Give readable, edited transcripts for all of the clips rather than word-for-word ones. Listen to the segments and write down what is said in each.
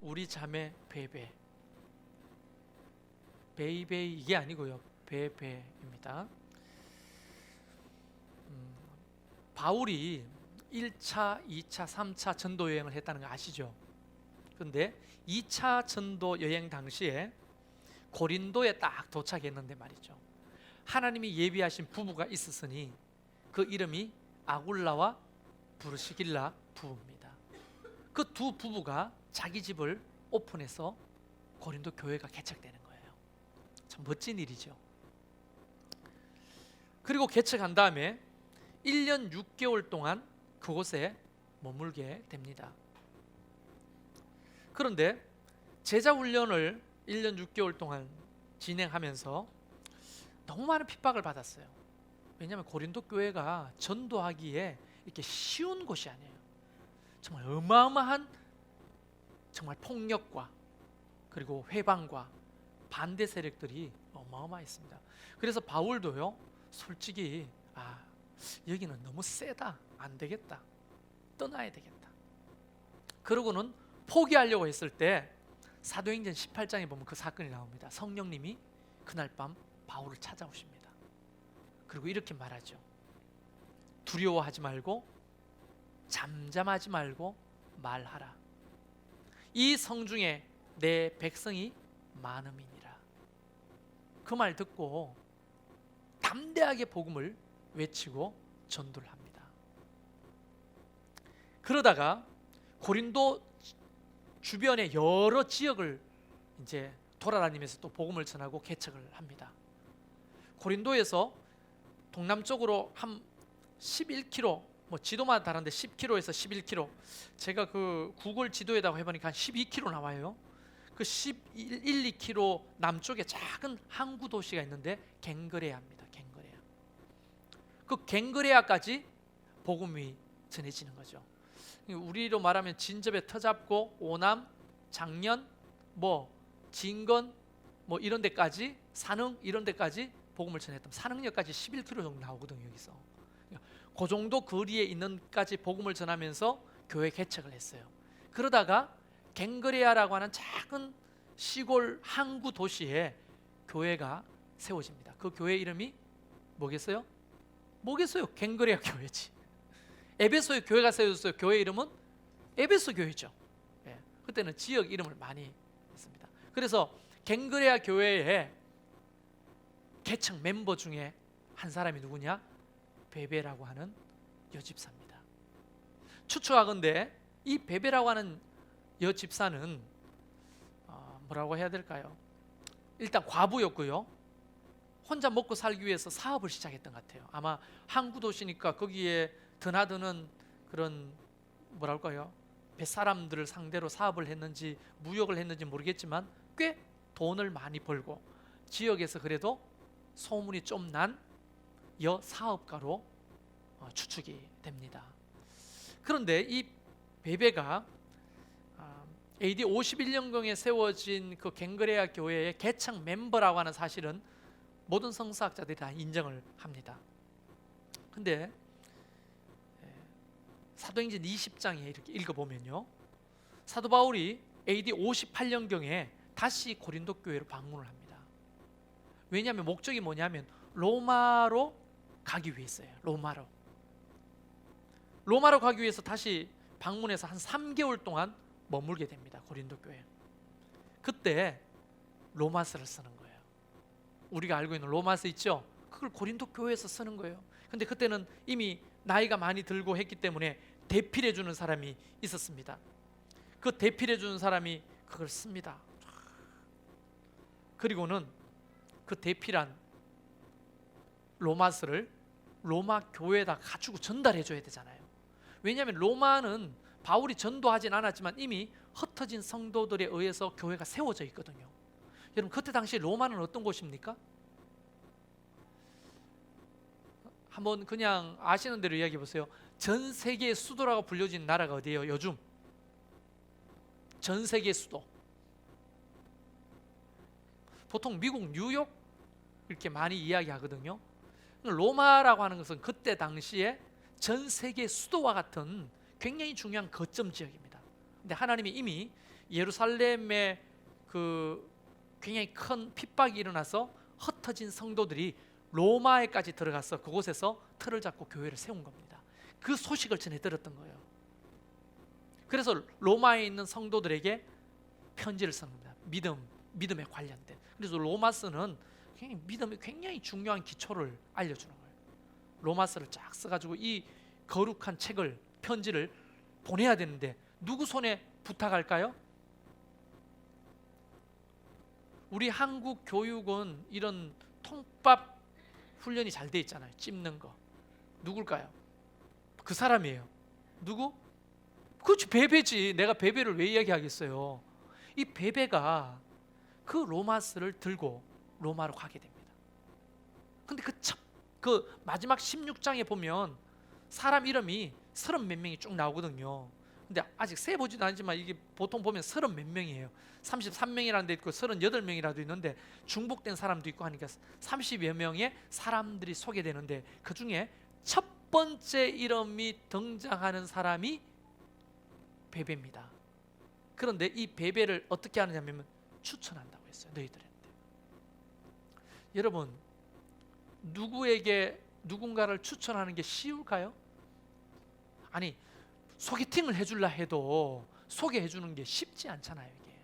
우리 자매 베베. 베이베이 이게 아니고요. 베베입니다. 바울이 1차, 2차, 3차 전도 여행을 했다는 거 아시죠? 그런데 2차 전도 여행 당시에 고린도에 딱 도착했는데 말이죠. 하나님이 예비하신 부부가 있었으니 그 이름이 아굴라와 브르시길라 부부입니다. 그 두 부부가 자기 집을 오픈해서 고린도 교회가 개척되는 거예요. 참 멋진 일이죠. 그리고 개척한 다음에 1년 6개월 동안 그곳에 머물게 됩니다. 그런데 제자 훈련을 1년 6개월 동안 진행하면서 너무 많은 핍박을 받았어요. 왜냐하면 고린도 교회가 전도하기에 이렇게 쉬운 곳이 아니에요. 정말 어마어마한 정말 폭력과 그리고 회방과 반대 세력들이 어마어마했습니다. 그래서 바울도요, 솔직히 여기는 너무 세다, 안 되겠다, 떠나야 되겠다. 그러고는 포기하려고 했을 때 사도행전 18장에 보면 그 사건이 나옵니다. 성령님이 그날 밤 바울을 찾아오십니다. 그리고 이렇게 말하죠. 두려워하지 말고 잠잠하지 말고 말하라. 이 성중에 내 백성이 많음이니라. 그 말 듣고 담대하게 복음을 외치고 전도를 합니다. 그러다가 고린도 주변의 여러 지역을 이제 돌아다니면서 또 복음을 전하고 개척을 합니다. 고린도에서 동남쪽으로 한 11km, 지도마다 다른데 10km에서 11km. 제가 그 구글 지도에다가 해보니까 한 12km 나와요. 그 11, 2km 남쪽에 작은 항구 도시가 있는데 갱그레아입니다. 갱그레아. 그 갱그레아까지 복음이 전해지는 거죠. 우리로 말하면 진접에 터잡고 오남, 장년, 진건 이런 데까지, 산흥 이런 데까지 복음을 전했던, 산흥역까지 11km 정도 나오거든요. 여기서 그 정도 거리에 있는까지 복음을 전하면서 교회 개척을 했어요. 그러다가 갱그레아라고 하는 작은 시골 항구 도시에 교회가 세워집니다. 그 교회 이름이 뭐겠어요? 갱그레아 교회지. 에베소에 교회가 세워졌어요. 교회 이름은 에베소 교회죠. 그때는 지역 이름을 많이 했습니다. 그래서 갱그레아 교회의 개척 멤버 중에 한 사람이 누구냐? 베베라고 하는 여집사입니다. 추측하건대 이 베베라고 하는 여집사는 뭐라고 해야 될까요? 일단 과부였고요. 혼자 먹고 살기 위해서 사업을 시작했던 것 같아요. 아마 항구 도시니까 거기에 드나드는 그런 뱃사람들을 상대로 사업을 했는지 무역을 했는지 모르겠지만 꽤 돈을 많이 벌고 지역에서 그래도 소문이 좀 난 여사업가로 추측이 됩니다. 그런데 이 베베가 AD 51년경에 세워진 그 갱그레아 교회의 개척 멤버라고 하는 사실은 모든 성서학자들이 다 인정을 합니다. 근데 사도행전 20장에 이렇게 읽어보면요, 사도 바울이 AD 58년경에 다시 고린도 교회로 방문을 합니다. 왜냐하면 목적이 뭐냐면 로마로 가기 위해서예요. 로마로 가기 위해서 다시 방문해서 한 3개월 동안 머물게 됩니다. 고린도 교회. 그때 로마서를 쓰는 거예요. 우리가 알고 있는 로마서 있죠? 그걸 고린도 교회에서 쓰는 거예요. 근데 그때는 이미 나이가 많이 들고 했기 때문에 대필해 주는 사람이 있었습니다. 그 대필해 주는 사람이 그걸 씁니다. 그리고는 그 대필한 로마서를 로마 교회에다 가지고 전달해 줘야 되잖아요. 왜냐하면 로마는 바울이 전도하진 않았지만 이미 흩어진 성도들에 의해서 교회가 세워져 있거든요. 여러분, 그때 당시 로마는 어떤 곳입니까? 한번 그냥 아시는 대로 이야기해 보세요. 전 세계의 수도라고 불려진 나라가 어디예요? 요즘 전 세계 수도. 보통 미국 뉴욕 이렇게 많이 이야기하거든요. 로마라고 하는 것은 그때 당시에 전 세계 수도와 같은 굉장히 중요한 거점 지역입니다. 근데 하나님이 이미 예루살렘에 그 굉장히 큰 핍박이 일어나서 흩어진 성도들이 로마에까지 들어가서 그곳에서 틀을 잡고 교회를 세운 겁니다. 그 소식을 전해 들었던 거예요. 그래서 로마에 있는 성도들에게 편지를 쓰는 겁니다. 믿음에 관련된. 그래서 로마서는 믿음이 굉장히 중요한 기초를 알려주는 거예요. 로마서를 쫙 써가지고 이 거룩한 책을, 편지를 보내야 되는데 누구 손에 부탁할까요? 우리 한국 교육은 이런 통밥 훈련이 잘 돼 있잖아요. 찝는 거. 누굴까요? 그 사람이에요. 누구? 그렇지, 베베지. 내가 베베를 왜 이야기하겠어요? 이 베베가 그 로마서를 들고 로마로 가게 됩니다. 근데 그 마지막 16장에 보면 사람 이름이 30 몇 명이 쭉 나오거든요. 근데 아직 세보지도 않지만 이게 보통 보면 30 몇 명이에요. 33명이라는 데 있고 38명이라도 있는데 중복된 사람도 있고 하니까 30여 명의 사람들이 소개되는데 그 중에 첫 번째 이름이 등장하는 사람이 베베입니다. 그런데 이 베베를 어떻게 하느냐면 추천한다고 했어요. 너희들한테. 여러분, 누구에게 누군가를 추천하는 게 쉬울까요? 아니, 소개팅을 해줄라 해도 소개해 주는 게 쉽지 않잖아요, 이게.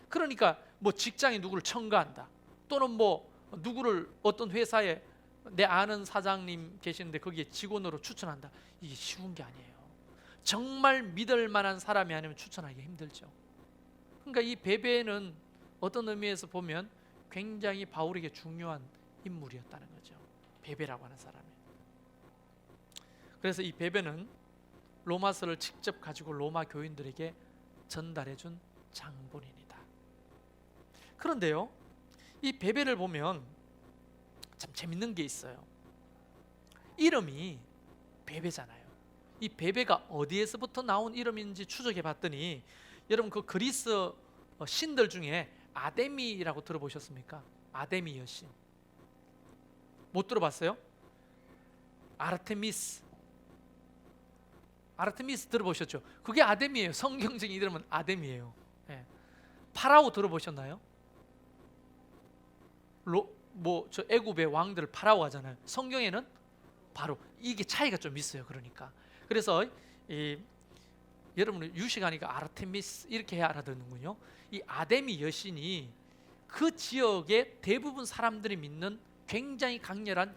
그러니까 뭐 직장에 누구를 첨가한다, 또는 뭐 누구를 어떤 회사에 내 아는 사장님 계시는데 거기에 직원으로 추천한다, 이게 쉬운 게 아니에요. 정말 믿을 만한 사람이 아니면 추천하기 힘들죠. 그러니까 이 베베는 어떤 의미에서 보면 굉장히 바울에게 중요한 인물이었다는 거죠. 베베라고 하는 사람이. 그래서 이 베베는 로마서를 직접 가지고 로마 교인들에게 전달해 준 장본인이다. 그런데요, 이 베베를 보면 참 재밌는 게 있어요. 이름이 베베잖아요. 이 베베가 어디에서부터 나온 이름인지 추적해 봤더니, 여러분 그 그리스 신들 중에 아데미라고 들어보셨습니까? 아데미 여신. 못 들어봤어요? 아르테미스 들어보셨죠? 그게 아데미예요. 성경적인 이름은 아데미예요. 예. 파라오 들어보셨나요? 저 애굽의 왕들 파라오 하잖아요. 성경에는 바로 이게 차이가 좀 있어요. 그러니까 그래서 여러분은 유식하니까 아르테미스 이렇게 해야 알아듣는군요. 이 아데미 여신이 그 지역의 대부분 사람들이 믿는 굉장히 강렬한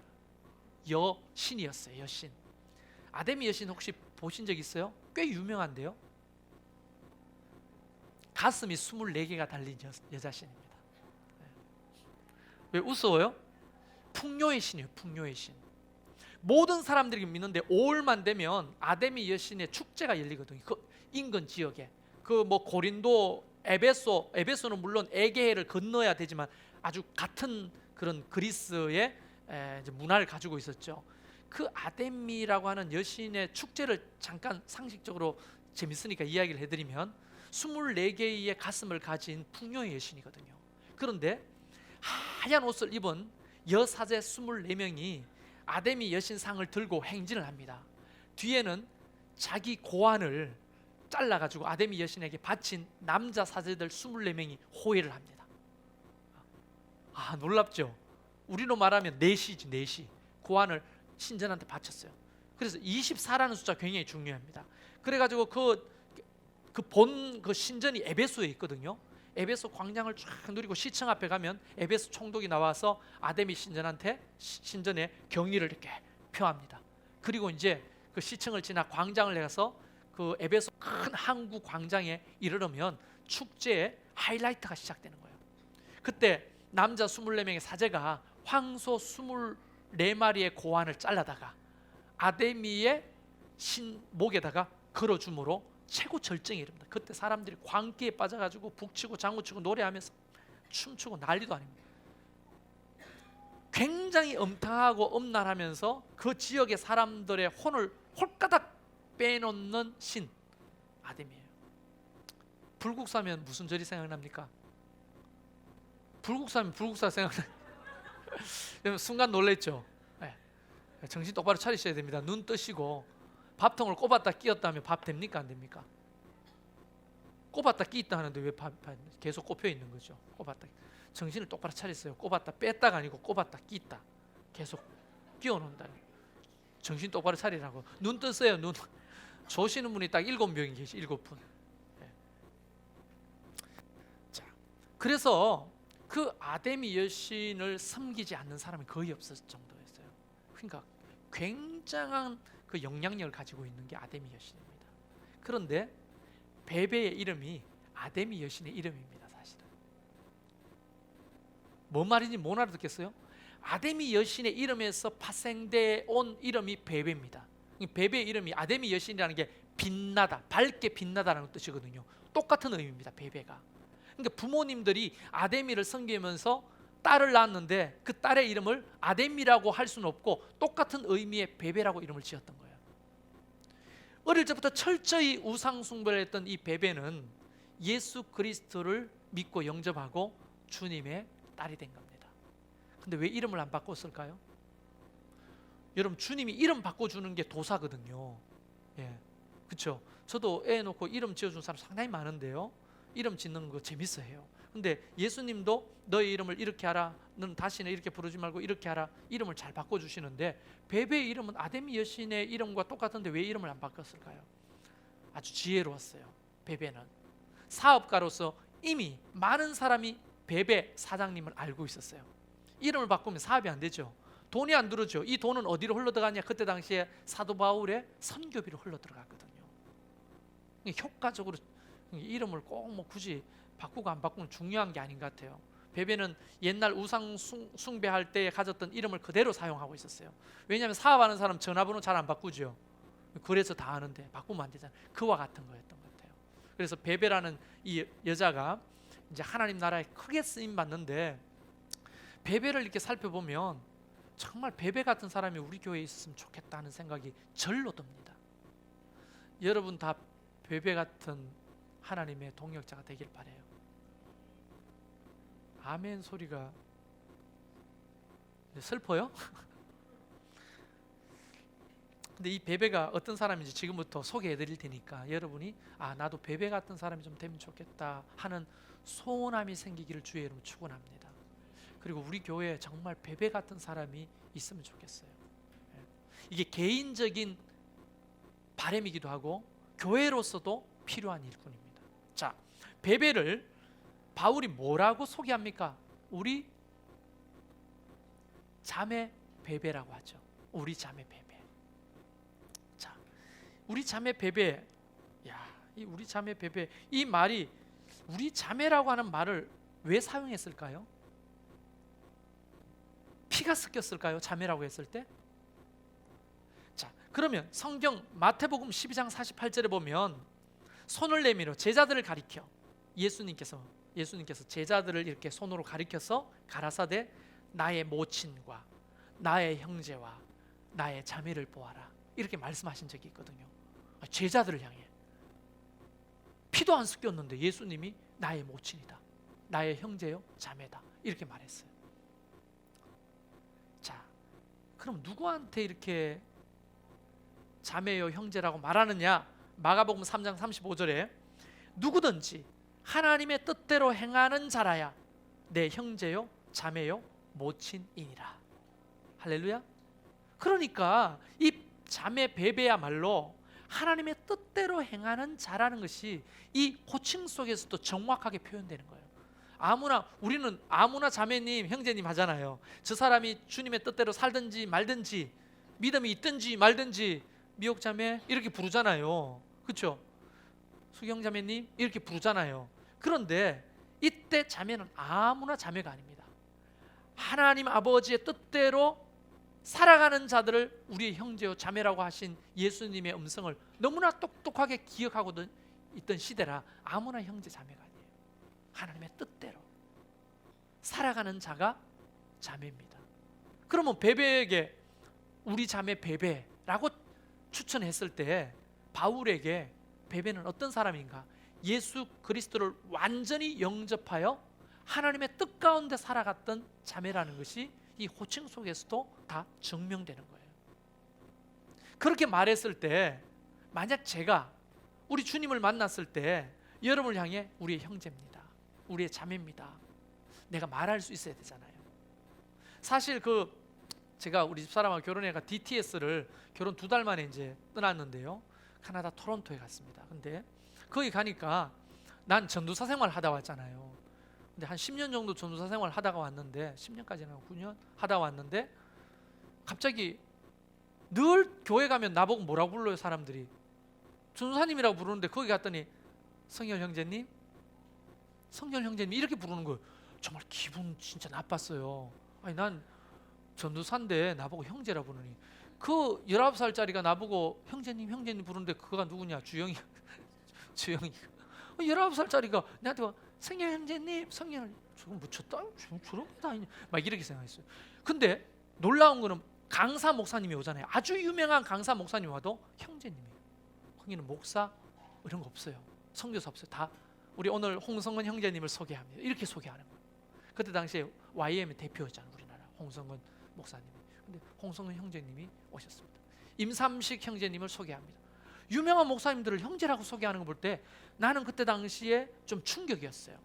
여신이었어요. 여신. 아데미 여신 혹시 보신 적 있어요? 꽤 유명한데요. 가슴이 24개가 달린 여자신입니다. 왜 웃어요? 풍요의 신이에요. 풍요의 신. 모든 사람들이 믿는데 5월만 되면 아데미 여신의 축제가 열리거든요. 그 인근 지역에. 그 뭐 고린도, 에베소는 물론 에게해를 건너야 되지만 아주 같은 그런 그리스의 문화를 가지고 있었죠. 그 아데미라고 하는 여신의 축제를 잠깐 상식적으로 재밌으니까 이야기를 해드리면 24개의 가슴을 가진 풍요의 여신이거든요. 그런데 하얀 옷을 입은 여사제 24명이 아데미 여신상을 들고 행진을 합니다. 뒤에는 자기 고환을 잘라가지고 아데미 여신에게 바친 남자 사제들 24명이 호위를 합니다. 놀랍죠? 우리로 말하면 내시지, 내시. 고환을 신전한테 바쳤어요. 그래서 24라는 숫자 굉장히 중요합니다. 그래가지고 그 신전이 에베소에 있거든요. 에베소 광장을 쫙 누리고 시청 앞에 가면 에베소 총독이 나와서 아데미 신전에 경의를 이렇게 표합니다. 그리고 이제 그 시청을 지나 광장을 내가서 그 에베소 큰 항구 광장에 이르르면 축제의 하이라이트가 시작되는 거예요. 그때 남자 24명의 사제가 황소 24마리의 고환을 잘라다가 아데미의 신목에다가 걸어줌으로 최고 절정에 이릅니다. 그때 사람들이 광기에 빠져가지고 북치고 장구치고 노래하면서 춤추고 난리도 아닙니다. 굉장히 음탕하고 음란하면서 그 지역의 사람들의 혼을 홀가닥 빼놓는 신 아데미예요. 불국사면 무슨 절이 생각납니까? 불국사면 불국사 생각나요. 순간 놀랬죠. 네. 정신 똑바로 차리셔야 됩니다. 눈 뜨시고 밥통을 꼽았다 끼었다 하면 밥 됩니까? 안 됩니까? 꼽았다 끼있다 하는데 왜 계속 꼽혀 있는 거죠? 꼽았다. 정신을 똑바로 차렸어요. 꼽았다 뺐다가 아니고 꼽았다 끼있다. 계속 끼워 놓는다. 정신 똑바로 차리라고. 눈 뜨세요. 눈. 조시는 분이 딱 7명이 계시. 7분. 자, 그래서 그 아데미 여신을 섬기지 않는 사람이 거의 없을 정도였어요. 그러니까 굉장한 그 영향력을 가지고 있는 게 아데미 여신입니다. 그런데 베베의 이름이 아데미 여신의 이름입니다. 사실은 뭔 말인지 못 알아듣겠어요? 아데미 여신의 이름에서 파생돼 온 이름이 베베입니다. 베베의 이름이 아데미 여신이라는 게 빛나다, 밝게 빛나다라는 뜻이거든요. 똑같은 의미입니다. 베베가. 그러니까 부모님들이 아데미를 섬기면서 딸을 낳았는데 그 딸의 이름을 아데미라고 할 수는 없고 똑같은 의미의 베베라고 이름을 지었던 거예요. 어릴 적부터 철저히 우상 숭배를 했던 이 베베는 예수 그리스도를 믿고 영접하고 주님의 딸이 된 겁니다. 근데 왜 이름을 안 바꿨을까요? 여러분, 주님이 이름 바꿔주는 게 도사거든요. 예, 그렇죠? 저도 애 놓고 이름 지어준 사람 상당히 많은데요, 이름 짓는 거 재밌어해요. 근데 예수님도 너의 이름을 이렇게 하라, 너는 다시는 이렇게 부르지 말고 이렇게 하라, 이름을 잘 바꿔주시는데 베베의 이름은 아데미 여신의 이름과 똑같은데 왜 이름을 안 바꿨을까요? 아주 지혜로웠어요. 베베는 사업가로서 이미 많은 사람이 베베 사장님을 알고 있었어요. 이름을 바꾸면 사업이 안 되죠. 돈이 안 들어오죠. 이 돈은 어디로 흘러들어가냐? 그때 당시에 사도 바울의 선교비로 흘러들어갔거든요. 효과적으로 이름을 꼭 뭐 굳이 바꾸고 안 바꾸는 중요한 게 아닌 것 같아요. 베베는 옛날 우상 숭배할 때 가졌던 이름을 그대로 사용하고 있었어요. 왜냐하면 사업하는 사람 전화번호 잘 안 바꾸죠. 그래서 다 아는데 바꾸면 안 되잖아요. 그와 같은 거였던 것 같아요. 그래서 베베라는 이 여자가 이제 하나님 나라에 크게 쓰임 받는데, 베베를 이렇게 살펴보면 정말 베베 같은 사람이 우리 교회에 있었으면 좋겠다는 생각이 절로 듭니다. 여러분 다 베베 같은 하나님의 동역자가 되길 바라요. 아멘 소리가 슬퍼요? 근데 이 베베가 어떤 사람인지 지금부터 소개해 드릴 테니까 여러분이 나도 베베 같은 사람이 좀 되면 좋겠다 하는 소원함이 생기기를 주의 이름으로 축원합니다. 그리고 우리 교회에 정말 베베 같은 사람이 있으면 좋겠어요. 이게 개인적인 바람이기도 하고 교회로서도 필요한 일꾼입니다. 자, 베베를 바울이 뭐라고 소개합니까? 우리 자매 베베라고 하죠. 우리 자매 베베. 자, 우리 자매 베베. 이 우리 자매 베베, 이 말이 우리 자매라고 하는 말을 왜 사용했을까요? 피가 섞였을까요? 자매라고 했을 때? 자, 그러면 성경 마태복음 12장 48절에 보면 손을 내밀어 제자들을 가리켜 예수님께서 제자들을 이렇게 손으로 가리켜서 가라사대 나의 모친과 나의 형제와 나의 자매를 보아라, 이렇게 말씀하신 적이 있거든요. 제자들을 향해. 피도 안 섞였는데 예수님이 나의 모친이다, 나의 형제요 자매다, 이렇게 말했어요. 자, 그럼 누구한테 이렇게 자매요 형제라고 말하느냐? 마가복음 3장 35절에 누구든지 하나님의 뜻대로 행하는 자라야 내 형제요 자매요 모친이니라. 할렐루야. 그러니까 이 자매 베베야말로 하나님의 뜻대로 행하는 자라는 것이 이 호칭 속에서도 정확하게 표현되는 거예요. 우리는 아무나 자매님 형제님 하잖아요. 저 사람이 주님의 뜻대로 살든지 말든지, 믿음이 있든지 말든지 미옥 자매 이렇게 부르잖아요. 그렇죠? 수경 자매님 이렇게 부르잖아요. 그런데 이때 자매는 아무나 자매가 아닙니다. 하나님 아버지의 뜻대로 살아가는 자들을 우리의 형제요 자매라고 하신 예수님의 음성을 너무나 똑똑하게 기억하고 있던 시대라 아무나 형제 자매가 아니에요. 하나님의 뜻대로 살아가는 자가 자매입니다. 그러면 베베에게 우리 자매 베베라고 추천했을 때 바울에게 베베는 어떤 사람인가? 예수 그리스도를 완전히 영접하여 하나님의 뜻 가운데 살아갔던 자매라는 것이 이 호칭 속에서도 다 증명되는 거예요. 그렇게 말했을 때 만약 제가 우리 주님을 만났을 때 여러분을 향해 우리의 형제입니다, 우리의 자매입니다, 내가 말할 수 있어야 되잖아요. 사실 제가 우리 집사람하고 결혼해가 DTS를 결혼 2달 만에 이제 떠났는데요, 캐나다 토론토에 갔습니다. 근데 거기 가니까 난 전도사 생활 하다 왔잖아요. 근데 한 10년 정도 전도사 생활 하다가 왔는데, 10년까지는 9년 하다 왔는데, 갑자기 늘 교회 가면 나보고 뭐라고 불러요? 사람들이 전도사님이라고 부르는데, 거기 갔더니 성열 형제님, 성열 형제님 이렇게 부르는 거예요. 정말 기분 진짜 나빴어요. 아니, 난 전도사인데 나보고 형제라 부르니, 그 19살짜리가 나보고 형제님 형제님 부르는데 그가 누구냐? 주영이. 주영이 19살짜리가 나한테 와, 성열 형제님, 성열, 저거 묻혔다? 저런 게 다 아니냐? 막 이렇게 생각했어요. 근데 놀라운 거는 강사 목사님이 오잖아요. 아주 유명한 강사 목사님 와도 형제님이에요. 거기는 목사 이런 거 없어요. 선교사 없어요. 다 우리 오늘 홍성근 형제님을 소개합니다. 이렇게 소개하는 거예요. 그때 당시에 YM의 대표였잖아요, 우리나라 홍성근 목사님이. 근데 홍성근 형제님이 오셨습니다. 임삼식 형제님을 소개합니다. 유명한 목사님들을 형제라고 소개하는 거 볼 때 나는 그때 당시에 좀 충격이었어요.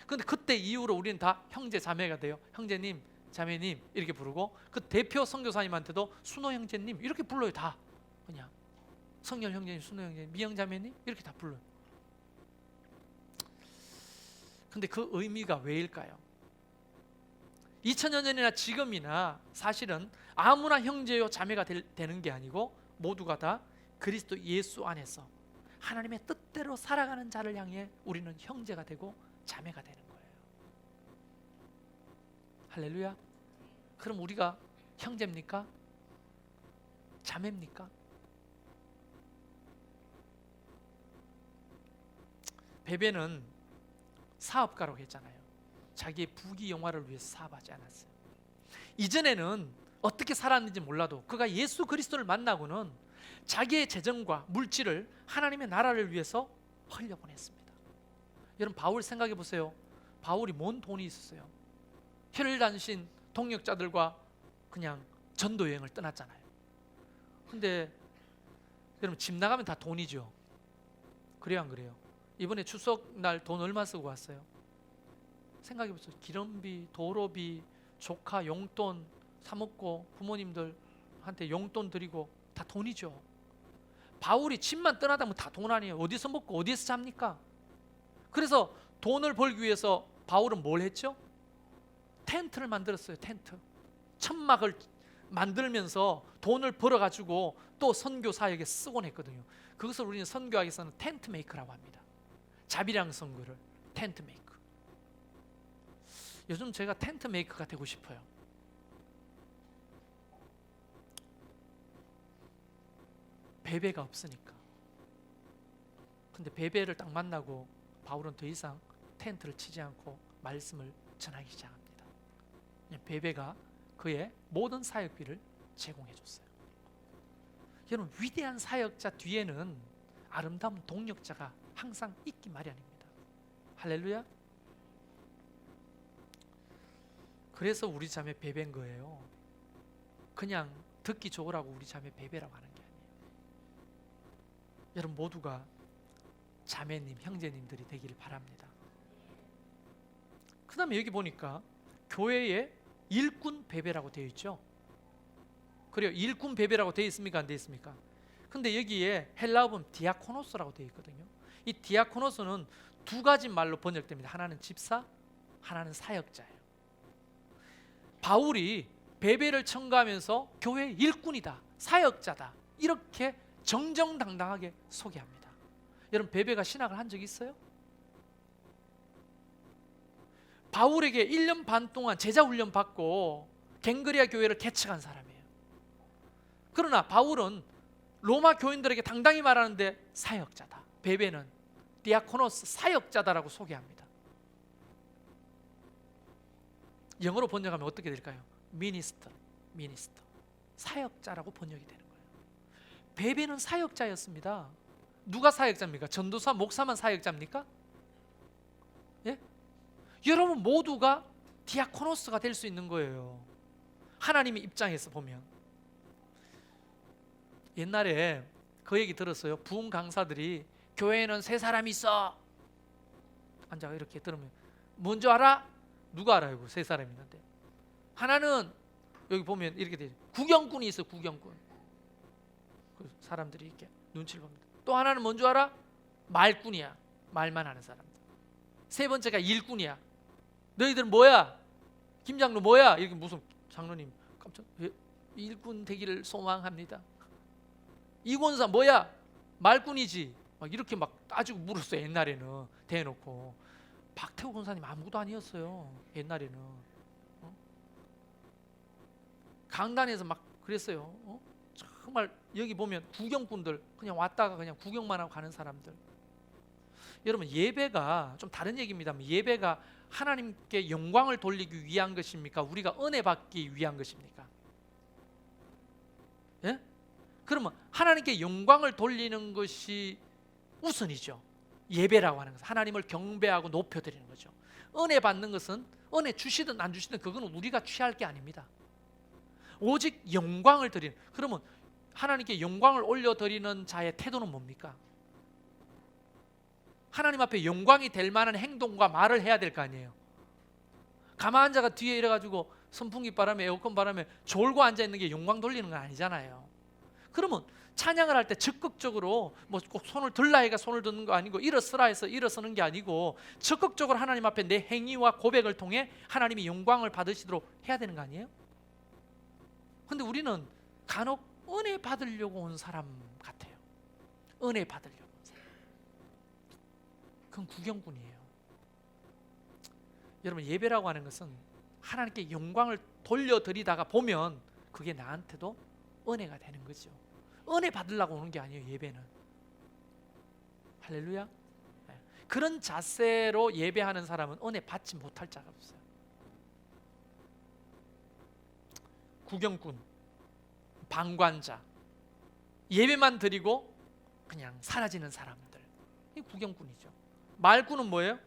근데 그때 이후로 우리는 다 형제 자매가 돼요. 형제님, 자매님 이렇게 부르고, 그 대표 선교사님한테도 순호 형제님 이렇게 불러요. 다 그냥 성열 형제님, 순호 형제님, 미영 자매님 이렇게 다 불러요. 근데 그 의미가 왜일까요? 2000여 년이나 지금이나 사실은 아무나 형제요 자매가 되는 게 아니고, 모두가 다 그리스도 예수 안에서 하나님의 뜻대로 살아가는 자를 향해 우리는 형제가 되고 자매가 되는 거예요. 할렐루야. 그럼 우리가 형제입니까? 자매입니까? 베베는 사업가라고 했잖아요. 자기의 부귀 영화를 위해서 사업하지 않았어요. 이전에는 어떻게 살았는지 몰라도 그가 예수 그리스도를 만나고는 자기의 재정과 물질을 하나님의 나라를 위해서 흘려보냈습니다. 여러분, 바울 생각해 보세요. 바울이 뭔 돈이 있었어요? 혈단신 동역자들과 그냥 전도 여행을 떠났잖아요. 근데 여러분, 집 나가면 다 돈이죠. 그래요, 안 그래요? 이번에 추석날 돈 얼마 쓰고 왔어요? 생각해 보세요. 기름비, 도로비, 조카 용돈 사 먹고 부모님들한테 용돈 드리고 다 돈이죠. 바울이 집만 떠나다 보면 다 돈 아니에요. 어디서 먹고 어디서 잡니까? 그래서 돈을 벌기 위해서 바울은 뭘 했죠? 텐트를 만들었어요. 텐트. 천막을 만들면서 돈을 벌어가지고 또 선교 사역에 쓰곤 했거든요. 그것을 우리는 선교학에서는 텐트 메이커라고 합니다. 자비랑 선교를 텐트 메이커. 요즘 제가 텐트 메이커가 되고 싶어요. 베베가 없으니까. 근데 베베를 딱 만나고 바울은 더 이상 텐트를 치지 않고 말씀을 전하기 시작합니다. 베베가 그의 모든 사역비를 제공해 줬어요. 여러분, 위대한 사역자 뒤에는 아름다운 동력자가 항상 있기 마련입니다. 할렐루야. 그래서 우리 자매 베베인 거예요. 그냥 듣기 좋으라고 우리 자매 베베라고 하는 게 아니에요. 여러분 모두가 자매님, 형제님들이 되기를 바랍니다. 그 다음에 여기 보니까 교회에 일꾼 베베라고 되어 있죠. 그래요. 일꾼 베베라고 되어 있습니까? 안 되어 있습니까? 근데 여기에 헬라어 보면 디아코노스라고 되어 있거든요. 이 디아코노스는 두 가지 말로 번역됩니다. 하나는 집사, 하나는 사역자예요. 바울이 베베를 청구하면서 교회 일꾼이다, 사역자다, 이렇게 정정당당하게 소개합니다. 여러분, 베베가 신학을 한 적이 있어요? 바울에게 1년 반 동안 제자 훈련 받고 갱그리아 교회를 개척한 사람이에요. 그러나 바울은 로마 교인들에게 당당히 말하는데 사역자다. 베베는 디아코노스, 사역자다라고 소개합니다. 영어로 번역하면 어떻게 될까요? 미니스터, 사역자라고 번역이 되는 거예요. 베베는 사역자였습니다. 누가 사역자입니까? 전도사, 목사만 사역자입니까? 예? 여러분 모두가 디아코노스가 될 수 있는 거예요. 하나님의 입장에서 보면. 옛날에 그 얘기 들었어요. 부흥 강사들이 교회에는 세 사람이 있어, 앉아 이렇게 들으면 뭔지 알아? 누가 알아요? 그 세 사람이 있는데 하나는 여기 보면 이렇게 돼 구경꾼이 있어. 구경꾼. 그 사람들이 이렇게 눈치를 봅니다. 또 하나는 뭔지 알아? 말꾼이야. 말만 하는 사람들. 세 번째가 일꾼이야. 너희들은 뭐야? 김장로 뭐야? 이렇게 무슨 장로님 깜짝 일꾼 되기를 소망합니다. 이권사 뭐야? 말꾼이지. 막 이렇게 막 따지고 물었어요. 옛날에는 대놓고. 박태호 권사님 아무것도 아니었어요. 옛날에는. 강단에서 막 그랬어요. 정말 여기 보면 구경꾼들 그냥 왔다가 그냥 구경만 하고 가는 사람들. 여러분 예배가 좀 다른 얘기입니다. 예배가 하나님께 영광을 돌리기 위한 것입니까? 우리가 은혜 받기 위한 것입니까? 예? 그러면 하나님께 영광을 돌리는 것이 우선이죠. 예배라고 하는 것은 하나님을 경배하고 높여드리는 거죠. 은혜 받는 것은 은혜 주시든 안 주시든 그건 우리가 취할 게 아닙니다. 오직 영광을 드리는. 그러면 하나님께 영광을 올려드리는 자의 태도는 뭡니까? 하나님 앞에 영광이 될 만한 행동과 말을 해야 될 거 아니에요. 가만 앉아가 뒤에 이래가지고 선풍기 바람에 에어컨 바람에 졸고 앉아있는 게 영광 돌리는 건 아니잖아요. 그러면 찬양을 할 때 적극적으로 뭐 꼭 손을 들라 해가 손을 드는 거 아니고 일어서라 해서 일어서는 게 아니고 적극적으로 하나님 앞에 내 행위와 고백을 통해 하나님이 영광을 받으시도록 해야 되는 거 아니에요? 근데 우리는 간혹 은혜 받으려고 온 사람 같아요. 은혜 받으려고 온 사람. 그건 구경꾼이에요. 여러분 예배라고 하는 것은 하나님께 영광을 돌려드리다가 보면 그게 나한테도 은혜가 되는 거죠. 은혜 받으려고 오는 게 아니에요. 예배는. 할렐루야. 그런 자세로 예배하는 사람은 은혜 받지 못할 자가 없어요. 구경꾼, 방관자, 예배만 드리고 그냥 사라지는 사람들, 이 구경꾼이죠. 말꾼은 뭐예요?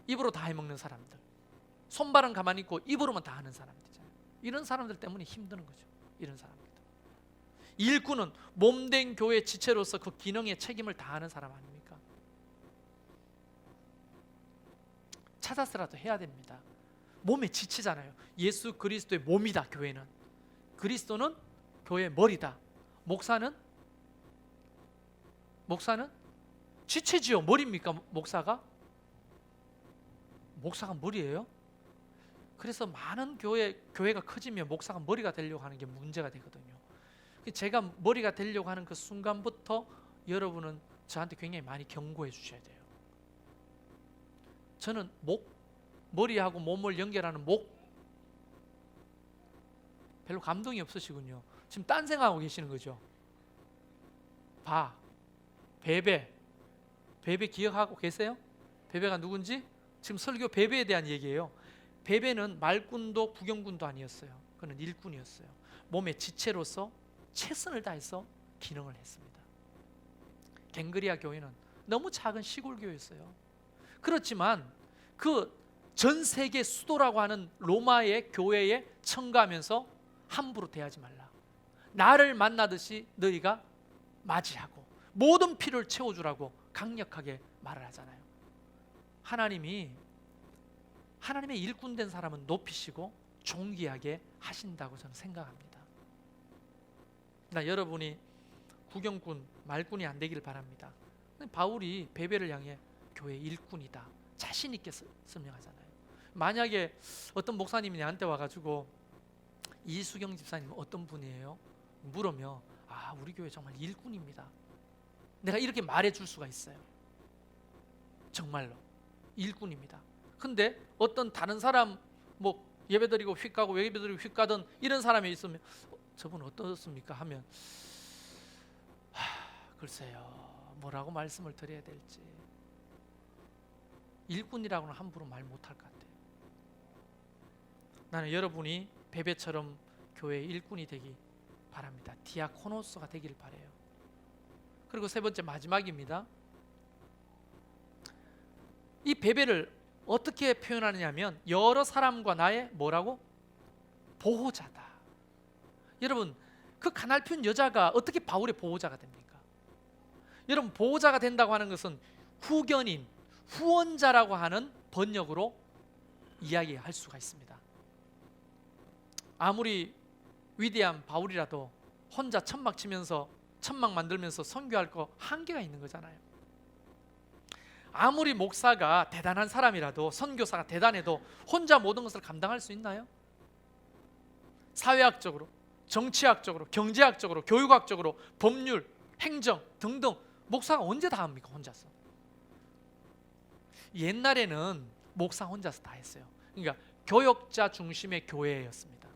입으로 다 해먹는 사람들, 손발은 가만히 있고 입으로만 다 하는 사람들이잖아요. 이런 사람들 때문에 힘드는 거죠. 이런 사람들. 일꾼은 몸된 교회 지체로서 그 기능의 책임을 다하는 사람 아닙니까? 찾아서라도 해야 됩니다. 몸의 지체잖아요. 예수 그리스도의 몸이다. 교회는. 그리스도는 교회의 머리다. 목사는 지체지요. 머리입니까? 목사가 머리예요? 그래서 많은 교회가 커지면 목사가 머리가 되려고 하는 게 문제가 되거든요. 제가 머리가 되려고 하는 그 순간부터 여러분은 저한테 굉장히 많이 경고해 주셔야 돼요. 저는 머리하고 몸을 연결하는 별로 감동이 없으시군요. 지금 딴 생각하고 계시는 거죠. 베베 기억하고 계세요? 베베가 누군지? 지금 설교 베베에 대한 얘기예요. 베베는 말꾼도 구경꾼도 아니었어요. 그는 일꾼이었어요. 몸의 지체로서 최선을 다해서 기능을 했습니다. 갱그리아 교회는 너무 작은 시골 교회였어요. 그렇지만 그 전 세계 수도라고 하는 로마의 교회에 청가하면서 함부로 대하지 말라. 나를 만나듯이 너희가 맞이하고 모든 필요를 채워주라고 강력하게 말을 하잖아요. 하나님의 일꾼된 사람은 높이시고 존귀하게 하신다고 저는 생각합니다. 여러분이 구경꾼, 말꾼이 안 되기를 바랍니다. 바울이 베베를 향해 교회 일꾼이다 자신 있게 설명하잖아요. 만약에 어떤 목사님이 나한테 와가지고 이수경 집사님 어떤 분이에요? 물으면 우리 교회 정말 일꾼입니다. 내가 이렇게 말해줄 수가 있어요. 정말로 일꾼입니다. 근데 어떤 다른 사람 뭐 예배드리고 휙 가고 예배드리고 휙 가던 이런 사람이 있으면 저분 어떻습니까? 하면 글쎄요 뭐라고 말씀을 드려야 될지. 일꾼이라고는 함부로 말 못할 것 같아요. 나는 여러분이 베베처럼 교회의 일꾼이 되기 바랍니다. 디아코노스가 되기를 바라요. 그리고 세 번째 마지막입니다. 이 베베를 어떻게 표현하느냐면 여러 사람과 나의 뭐라고? 보호자다. 여러분 그 가냘픈 여자가 어떻게 바울의 보호자가 됩니까? 여러분 보호자가 된다고 하는 것은 후견인, 후원자라고 하는 번역으로 이야기할 수가 있습니다. 아무리 위대한 바울이라도 혼자 천막 치면서 천막 만들면서 선교할 거 한계가 있는 거잖아요. 아무리 목사가 대단한 사람이라도, 선교사가 대단해도 혼자 모든 것을 감당할 수 있나요? 사회학적으로, 정치학적으로, 경제학적으로, 교육학적으로, 법률, 행정 등등 목사가 언제 다 합니까? 혼자서. 옛날에는 목사 혼자서 다 했어요. 그러니까 교역자 중심의 교회였습니다.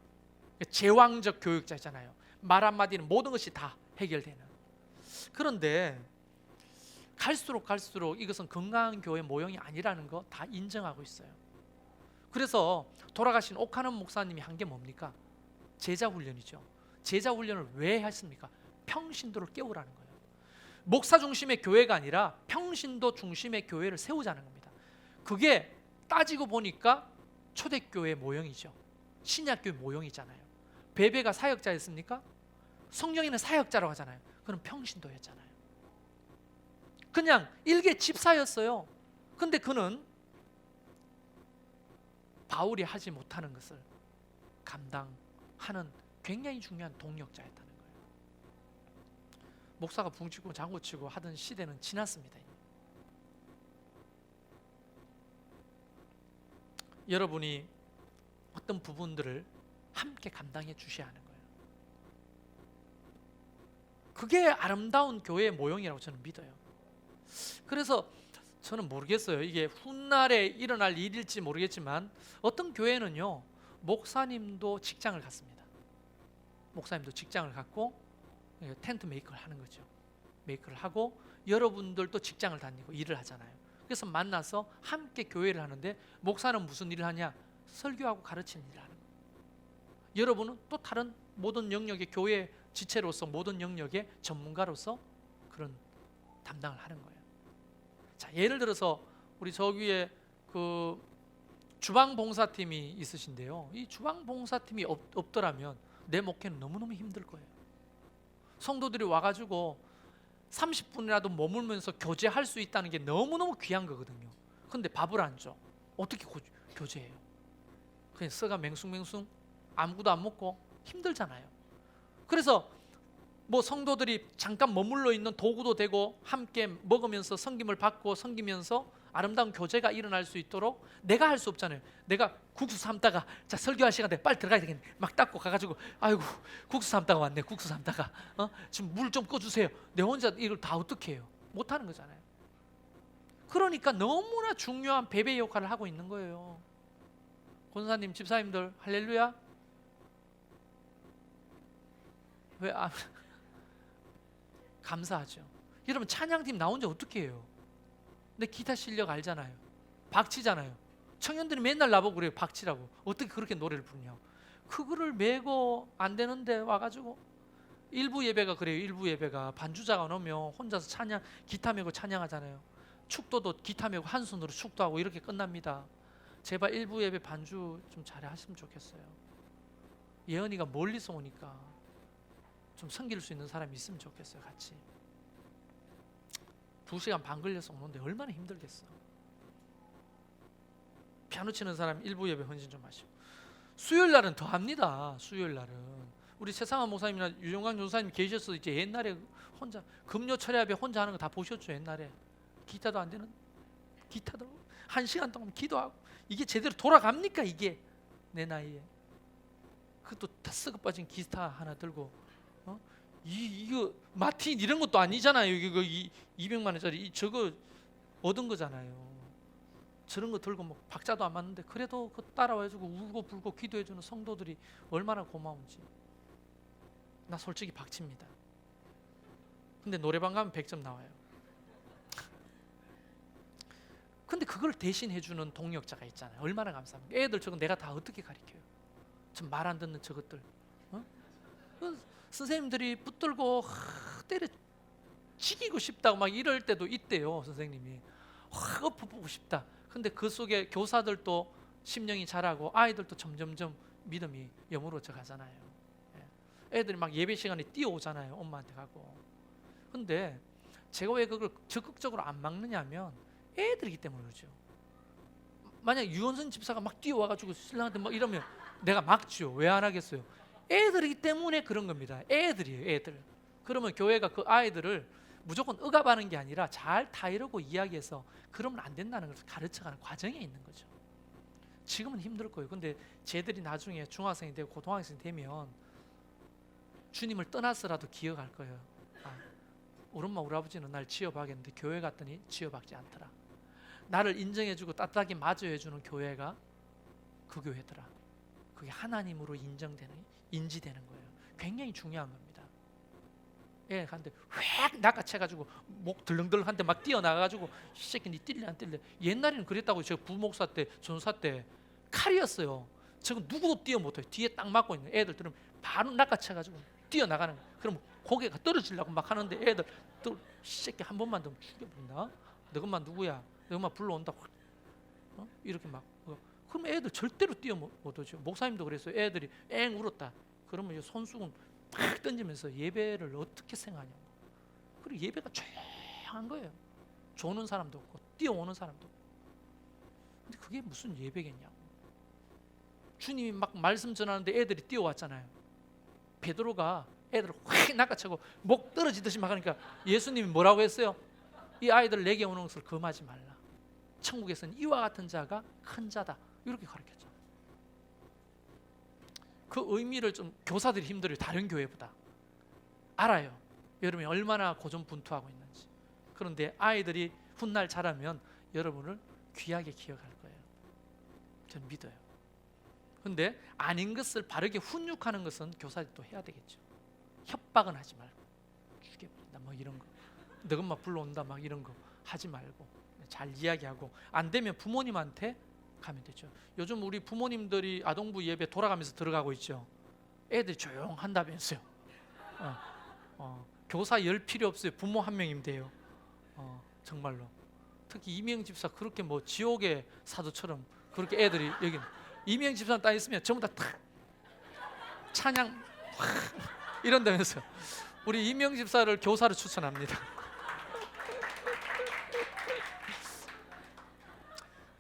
제왕적 교육자잖아요. 말 한마디는 모든 것이 다 해결되는. 그런데 갈수록 이것은 건강한 교회 모형이 아니라는 거 다 인정하고 있어요. 그래서 돌아가신 오카는 목사님이 한 게 뭡니까? 제자 훈련이죠. 제자 훈련을 왜 했습니까? 평신도를 깨우라는 거예요. 목사 중심의 교회가 아니라 평신도 중심의 교회를 세우자는 겁니다. 그게 따지고 보니까 초대교회 모형이죠. 신약교회 모형이잖아요. 베베가 사역자였습니까? 성령이는 사역자라고 하잖아요. 그럼 평신도였잖아요. 그냥 일개 집사였어요. 근데 그는 바울이 하지 못하는 것을 감당하는 굉장히 중요한 동력자였다는 거예요. 목사가 붕치고 장구치고 하던 시대는 지났습니다. 여러분이 어떤 부분들을 함께 감당해 주셔야 하는 거예요. 그게 아름다운 교회의 모형이라고 저는 믿어요. 그래서 저는 모르겠어요. 이게 훗날에 일어날 일일지 모르겠지만 어떤 교회는요, 목사님도 직장을 갖습니다. 목사님도 직장을 갖고 텐트 메이커를 하는 거죠. 메이커를 하고 여러분들도 직장을 다니고 일을 하잖아요. 그래서 만나서 함께 교회를 하는데 목사는 무슨 일을 하냐? 설교하고 가르치는 일을 하는 거예요. 여러분은 또 다른 모든 영역의 교회 지체로서 모든 영역의 전문가로서 그런 담당을 하는 거예요. 자, 예를 들어서 우리 저 위에 그 주방 봉사팀이 있으신데요. 이 주방 봉사팀이 없더라면 내 목회는 너무너무 힘들 거예요. 성도들이 와가지고 30분이라도 머물면서 교제할 수 있다는 게 너무너무 귀한 거거든요. 근데 밥을 안 줘. 어떻게 교제해요? 그냥 썩어 맹숭맹숭 아무것도 안 먹고 힘들잖아요. 그래서 뭐 성도들이 잠깐 머물러 있는 도구도 되고 함께 먹으면서 섬김을 받고 섬기면서 아름다운 교제가 일어날 수 있도록 내가 할 수 없잖아요. 내가 국수 삶다가 자 설교할 시간 돼 빨리 들어가야 되겠네. 막 닦고 가가지고 아이고 국수 삶다가 왔네. 국수 삶다가 지금 물 좀 꺼주세요. 내 혼자 이걸 다 어떻게 해요? 못하는 거잖아요. 그러니까 너무나 중요한 배배 역할을 하고 있는 거예요. 권사님, 집사님들 할렐루야. 왜 감사하죠. 여러분 찬양팀 나 혼자 어떻게 해요? 내 기타 실력 알잖아요. 박치잖아요. 청년들이 맨날 나보고 그래요. 박치라고. 어떻게 그렇게 노래를 부르냐고. 그거를 메고 안 되는데 와가지고 일부 예배가 그래요. 일부 예배가 반주자가 오면 혼자서 찬양 기타 메고 찬양하잖아요. 축도도 기타 메고 한 손으로 축도하고 이렇게 끝납니다. 제발 일부 예배 반주 좀 잘하시면 좋겠어요. 예언이가 멀리서 오니까 좀 섬길 수 있는 사람이 있으면 좋겠어요. 같이 2시간 반 걸려서 오는데 얼마나 힘들겠어. 피아노 치는 사람 일부 예배 헌신 좀 하시고 수요일 날은 더 합니다. 수요일 날은 우리 최상환 목사님이나 유영광 전사님 계셔서 이제 옛날에 혼자 금요 철야배 혼자 하는 거 다 보셨죠. 옛날에 기타도 안 되는 기타도 1시간 동안 기도하고 이게 제대로 돌아갑니까? 이게 내 나이에 그것도 다 썩어 빠진 기타 하나 들고 이거 마틴 이런 것도 아니잖아요. 이거 200만 원짜리 저거 얻은 거잖아요. 저런 거 들고 뭐 박자도 안 맞는데 그래도 그 따라와주고 울고 불고 기도해주는 성도들이 얼마나 고마운지. 나 솔직히 박칩니다. 근데 노래방 가면 100점 나와요. 근데 그걸 대신 해주는 동역자가 있잖아요. 얼마나 감사합니까? 애들 저거 내가 다 어떻게 가르쳐요? 좀 말 안 듣는 저것들. 선생님들이 붙들고 때려 치기고 싶다고 막 이럴 때도 있대요. 선생님이 엎어보고 싶다. 근데 그 속에 교사들도 심령이 자라고 아이들도 점점점 믿음이 영으로져 가잖아요. 애들이 막 예배 시간에 뛰어오잖아요. 엄마한테 가고. 근데 제가 왜 그걸 적극적으로 안 막느냐면 애들이기 때문에 그렇죠. 만약 유원선 집사가 막 뛰어와가지고 신랑한테 막 이러면 내가 막죠. 왜 안 하겠어요? 애들이기 때문에 그런 겁니다. 애들이에요, 애들. 그러면 교회가 그 아이들을 무조건 억압하는 게 아니라 잘 타이르고 이야기해서 그러면 안 된다는 것을 가르쳐가는 과정에 있는 거죠. 지금은 힘들 거예요. 근데 쟤들이 나중에 중학생이 되고 고등학생이 되면 주님을 떠나서라도 기억할 거예요. 아, 우리 엄마 우리 아버지는 날 취업하겠는데 교회 갔더니 취업하지 않더라. 나를 인정해주고 따뜻하게 맞이해주는 교회가 그 교회더라. 그게 하나님으로 인지되는 거예요. 굉장히 중요한 겁니다. 예, 한데 휙 낚아채가지고 목 들렁들렁한데 막 뛰어나가가지고 이 새끼 니 뛸래 안 뛸래? 옛날에는 그랬다고. 저 부목사 때 전사 때 칼이었어요. 저건 누구도 뛰어 못해요. 뒤에 딱 맞고 있는 애들들은 바로 낚아채가지고 뛰어나가는 거예요. 그럼 고개가 떨어지려고 막 하는데 애들 또 이 새끼 한 번만 더 죽여버린다. 너것만 누구야? 너것만 불러온다. 이렇게 막 그럼 애들 절대로 뛰어 못 오죠. 목사님도 그랬어요. 애들이 엥 울었다. 그러면 이제 손수건 팍 던지면서 예배를 어떻게 생각하냐고. 그리고 예배가 조용한 거예요. 조는 사람도 없고 뛰어오는 사람도 없고. 근데 그게 무슨 예배겠냐고. 주님이 막 말씀 전하는데 애들이 뛰어왔잖아요. 베드로가 애들을 확 낚아채고 목 떨어지듯이 막 하니까 예수님이 뭐라고 했어요? 이 아이들 내게 오는 것을 금하지 말라. 천국에서는 이와 같은 자가 큰 자다. 이렇게 가르쳤죠. 그 의미를 좀 교사들이 힘들어요. 다른 교회보다 알아요. 여러분이 얼마나 고전분투하고 있는지. 그런데 아이들이 훗날 자라면 여러분을 귀하게 기억할 거예요. 저는 믿어요. 그런데 아닌 것을 바르게 훈육하는 것은 교사들이 또 해야 되겠죠. 협박은 하지 말고 죽여버린다 뭐 이런 거, 너것만 불러온다 막 이런 거 하지 말고 잘 이야기하고, 안 되면 부모님한테 가면 되죠. 요즘 우리 부모님들이 아동부 예배 돌아가면서 들어가고 있죠. 애들이 조용한다면서요. 교사 열 필요 없어요. 부모 한 명이면 돼요. 정말로. 특히 이명 집사 그렇게 뭐 지옥의 사도처럼 그렇게 애들이 여기 이명 집사 딱 있으면 전부 다 탁 찬양 확 이런다면서요. 우리 이명 집사를 교사로 추천합니다.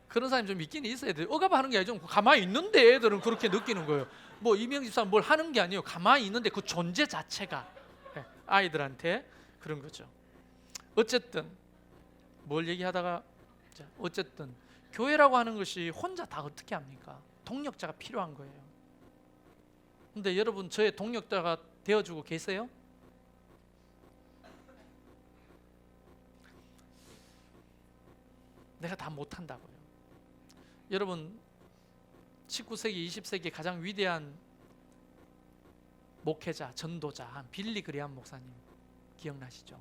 그런 사람이 좀 있긴 있어야 돼요. 억압하는 게 아니죠. 가만히 있는데 애들은 그렇게 느끼는 거예요. 뭐 이명 집사 뭘 하는 게 아니에요. 가만히 있는데 그 존재 자체가 아이들한테 그런 거죠. 어쨌든 뭘 얘기하다가 어쨌든 교회라고 하는 것이 혼자 다 어떻게 합니까? 동력자가 필요한 거예요. 근데 여러분 저의 동력자가 되어주고 계세요? 내가 다 못한다고요. 여러분 19세기 20세기 가장 위대한 목회자 전도자 빌리 그레함 목사님 기억나시죠?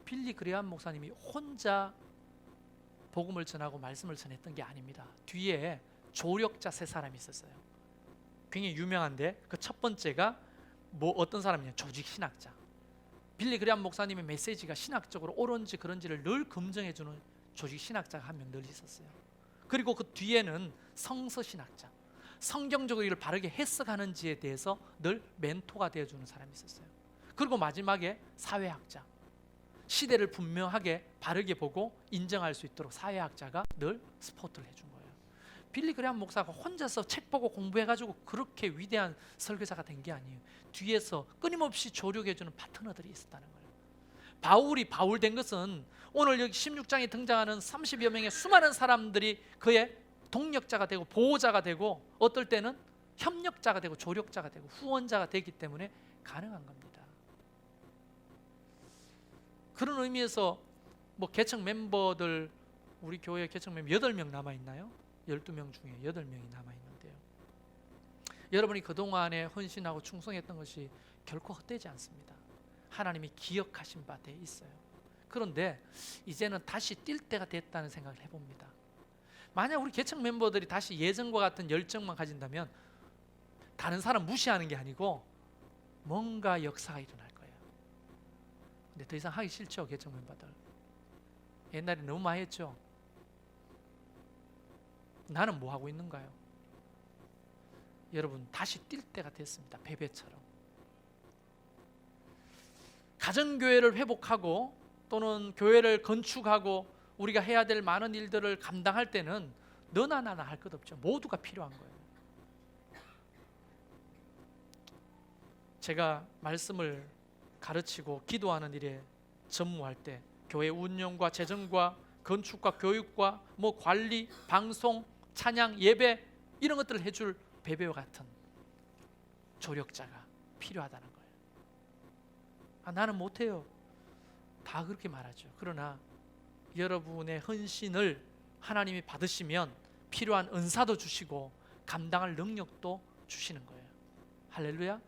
빌리 그레함 목사님이 혼자 복음을 전하고 말씀을 전했던 게 아닙니다. 뒤에 조력자 세 사람이 있었어요. 굉장히 유명한데 그 첫 번째가 뭐 어떤 사람이냐, 조직 신학자. 빌리 그레함 목사님의 메시지가 신학적으로 옳은지 그런지를 늘 검증해주는 조직 신학자가 한 명 늘 있었어요. 그리고 그 뒤에는 성서 신학자, 성경적으로 이를 바르게 해석하는지에 대해서 늘 멘토가 되어주는 사람이 있었어요. 그리고 마지막에 사회학자, 시대를 분명하게 바르게 보고 인정할 수 있도록 사회학자가 늘 스포트를 해준 거예요. 빌리 그레함 목사가 혼자서 책 보고 공부해가지고 그렇게 위대한 설교자가 된 게 아니에요. 뒤에서 끊임없이 조력해주는 파트너들이 있었다는 거예요. 바울이 바울 된 것은 오늘 여기 16장에 등장하는 30여 명의 수많은 사람들이 그의 동력자가 되고 보호자가 되고 어떨 때는 협력자가 되고 조력자가 되고 후원자가 되기 때문에 가능한 겁니다. 그런 의미에서 뭐 개척 멤버들, 우리 교회 개척 멤버 8명 남아있나요? 12명 중에 8명이 남아있는데요. 여러분이 그동안에 헌신하고 충성했던 것이 결코 헛되지 않습니다. 하나님이 기억하신 바 돼 있어요. 그런데 이제는 다시 뛸 때가 됐다는 생각을 해봅니다. 만약 우리 개척 멤버들이 다시 예전과 같은 열정만 가진다면 다른 사람 무시하는 게 아니고 뭔가 역사가 일어날 거예요. 근데 더 이상 하기 싫죠, 개척 멤버들. 옛날에 너무 많이 했죠. 나는 뭐 하고 있는가요? 여러분 다시 뛸 때가 됐습니다. 베베처럼. 가정교회를 회복하고 또는 교회를 건축하고 우리가 해야 될 많은 일들을 감당할 때는 너나 나나 할 것 없죠. 모두가 필요한 거예요. 제가 말씀을 가르치고 기도하는 일에 전무할 때 교회 운영과 재정과 건축과 교육과 뭐 관리, 방송, 찬양, 예배 이런 것들을 해줄 베베와 같은 조력자가 필요하다는 거예요. 나는 못해요. 다 그렇게 말하죠. 그러나 여러분의 헌신을 하나님이 받으시면 필요한 은사도 주시고 감당할 능력도 주시는 거예요. 할렐루야.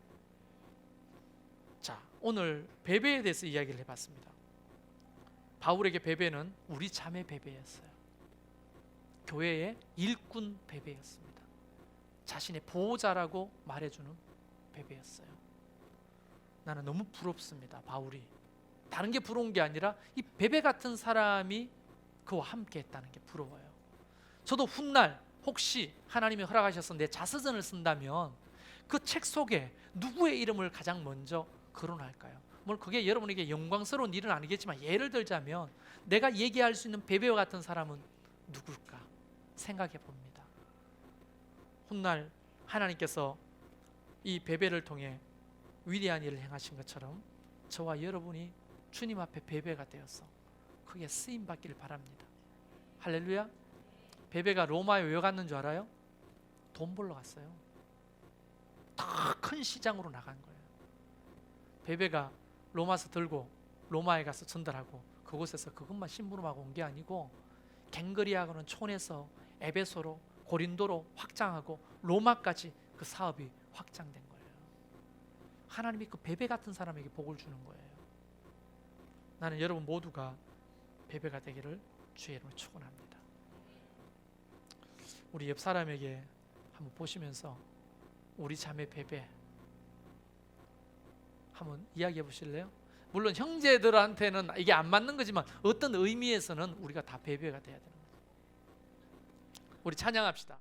자, 오늘 베베에 대해서 이야기를 해봤습니다. 바울에게 베베는 우리 자매 베베였어요. 교회의 일꾼 베베였습니다. 자신의 보호자라고 말해주는 베베였어요. 나는 너무 부럽습니다. 바울이 다른 게 부러운 게 아니라 이 베베 같은 사람이 그와 함께 했다는 게 부러워요. 저도 훗날 혹시 하나님이 허락하셔서 내 자서전을 쓴다면 그 책 속에 누구의 이름을 가장 먼저 거론할까요? 물론 그게 여러분에게 영광스러운 일은 아니겠지만 예를 들자면 내가 얘기할 수 있는 베베와 같은 사람은 누굴까 생각해 봅니다. 훗날 하나님께서 이 베베를 통해 위대한 일을 행하신 것처럼 저와 여러분이 주님 앞에 베베가 되어서 크게 쓰임 받기를 바랍니다. 할렐루야. 베베가 로마에 왜 갔는 줄 알아요? 돈 벌러 갔어요. 더 큰 시장으로 나간 거예요. 베베가 로마서 들고 로마에 가서 전달하고 그곳에서 그것만 심부름하고 온 게 아니고 갱그리아고는 촌에서 에베소로 고린도로 확장하고 로마까지 그 사업이 확장된 거예요. 하나님이 그 베베 같은 사람에게 복을 주는 거예요. 나는 여러분 모두가 베베가 되기를 주의 이름으로 축원합니다. 우리 옆 사람에게 한번 보시면서 우리 자매 베베 한번 이야기해 보실래요? 물론 형제들한테는 이게 안 맞는 거지만 어떤 의미에서는 우리가 다 베베가 돼야 되는 거죠. 우리 찬양합시다.